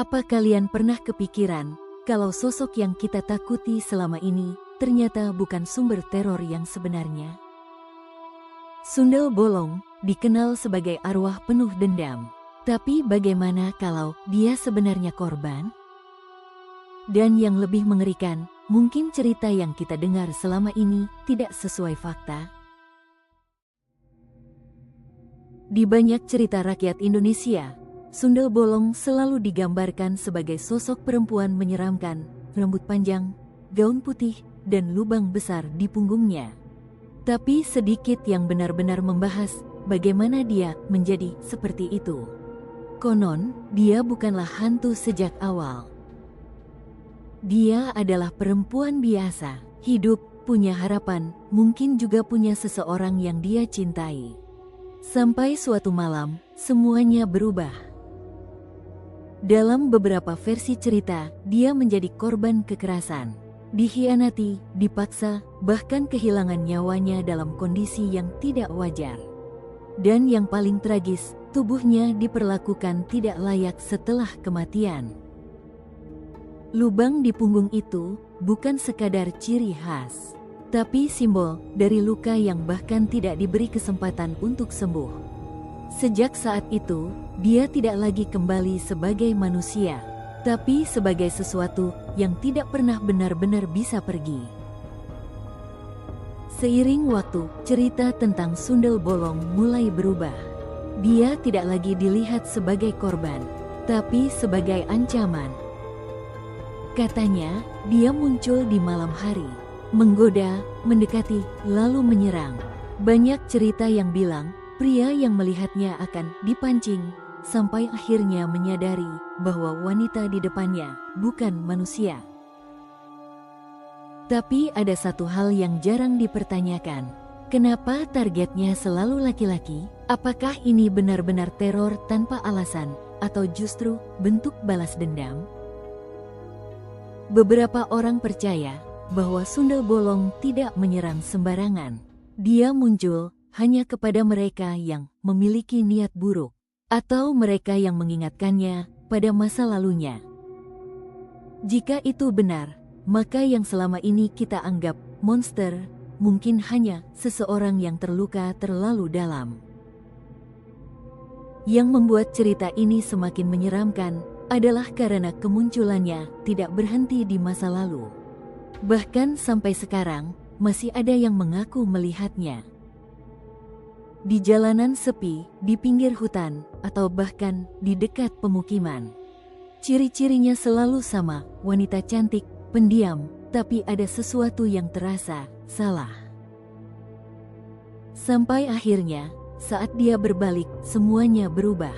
Apa kalian pernah kepikiran kalau sosok yang kita takuti selama ini ternyata bukan sumber teror yang sebenarnya? Sundel Bolong dikenal sebagai arwah penuh dendam. Tapi bagaimana kalau dia sebenarnya korban? Dan yang lebih mengerikan, mungkin cerita yang kita dengar selama ini tidak sesuai fakta. Di banyak cerita rakyat Indonesia, Sundel Bolong selalu digambarkan sebagai sosok perempuan menyeramkan, rambut panjang, gaun putih, dan lubang besar di punggungnya. Tapi sedikit yang benar-benar membahas bagaimana dia menjadi seperti itu. Konon, dia bukanlah hantu sejak awal. Dia adalah perempuan biasa, hidup, punya harapan, mungkin juga punya seseorang yang dia cintai. Sampai suatu malam, semuanya berubah. Dalam beberapa versi cerita, dia menjadi korban kekerasan, dikhianati, dipaksa, bahkan kehilangan nyawanya dalam kondisi yang tidak wajar. Dan yang paling tragis, tubuhnya diperlakukan tidak layak setelah kematian. Lubang di punggung itu bukan sekadar ciri khas, tapi simbol dari luka yang bahkan tidak diberi kesempatan untuk sembuh. Sejak saat itu, dia tidak lagi kembali sebagai manusia, tapi sebagai sesuatu yang tidak pernah benar-benar bisa pergi. Seiring waktu, cerita tentang Sundel Bolong mulai berubah. Dia tidak lagi dilihat sebagai korban, tapi sebagai ancaman. Katanya, dia muncul di malam hari, menggoda, mendekati, lalu menyerang. Banyak cerita yang bilang, pria yang melihatnya akan dipancing, sampai akhirnya menyadari bahwa wanita di depannya bukan manusia. Tapi ada satu hal yang jarang dipertanyakan. Kenapa targetnya selalu laki-laki? Apakah ini benar-benar teror tanpa alasan, atau justru bentuk balas dendam? Beberapa orang percaya bahwa Sundel Bolong tidak menyerang sembarangan. Dia muncul hanya kepada mereka yang memiliki niat buruk, atau mereka yang mengingatkannya pada masa lalunya. Jika itu benar, maka yang selama ini kita anggap monster, mungkin hanya seseorang yang terluka terlalu dalam. Yang membuat cerita ini semakin menyeramkan adalah karena kemunculannya tidak berhenti di masa lalu. Bahkan sampai sekarang, masih ada yang mengaku melihatnya. Di jalanan sepi, di pinggir hutan, atau bahkan di dekat pemukiman. Ciri-cirinya selalu sama, wanita cantik, pendiam, tapi ada sesuatu yang terasa salah. Sampai akhirnya, saat dia berbalik, semuanya berubah.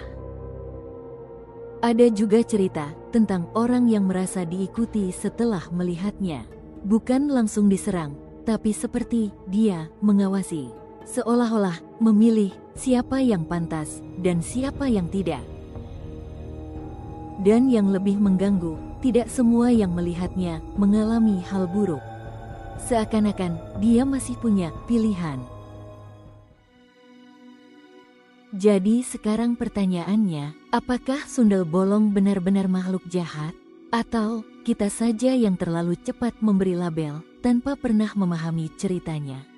Ada juga cerita tentang orang yang merasa diikuti setelah melihatnya. Bukan langsung diserang, tapi seperti dia mengawasi. Seolah-olah memilih siapa yang pantas dan siapa yang tidak. Dan yang lebih mengganggu, tidak semua yang melihatnya mengalami hal buruk. Seakan-akan dia masih punya pilihan. Jadi sekarang pertanyaannya, apakah Sundel Bolong benar-benar makhluk jahat? Atau kita saja yang terlalu cepat memberi label tanpa pernah memahami ceritanya?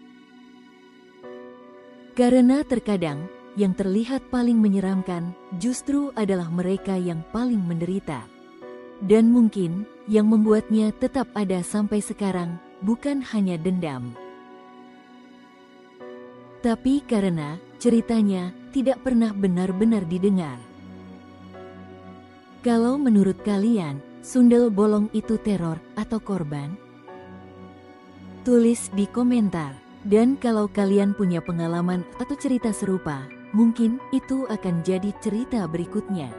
Karena terkadang, yang terlihat paling menyeramkan justru adalah mereka yang paling menderita. Dan mungkin, yang membuatnya tetap ada sampai sekarang, bukan hanya dendam. Tapi karena ceritanya tidak pernah benar-benar didengar. Kalau menurut kalian, Sundel Bolong itu teror atau korban? Tulis di komentar. Dan kalau kalian punya pengalaman atau cerita serupa, mungkin itu akan jadi cerita berikutnya.